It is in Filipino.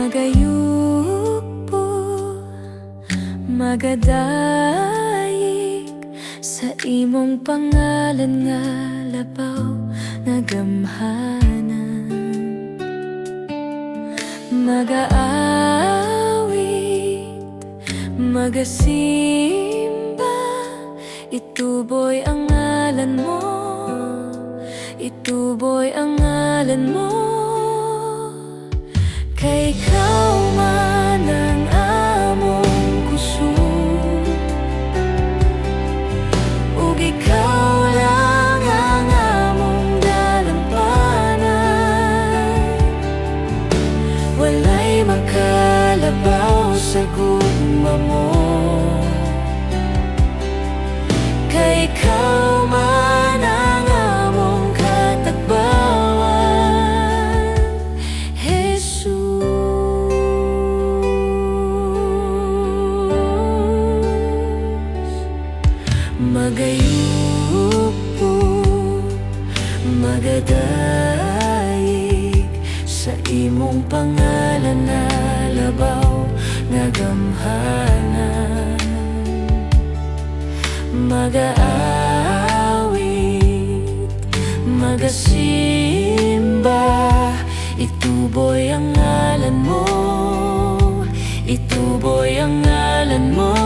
Magayukbo, Magadayeg, sa imong pangalan nga labaw nga gamhanan. Maga-awit, Magasimba, Ituboy ang ngalan mo, Ituboy ang ngalan mo. Kay ikaw man ang among kusog, ug ikaw lang ang among dalangpanan. Walay makalabaw sa gugma mo. Kay ikaw man ang among katagbawan, Jesus. Magayukbo, Magadayeg, sa imong pangalan na labaw nga gamhanan. Maga-awit, Magasimba, Ituboy ang ngalan mo, Ituboy ang ngalan mo.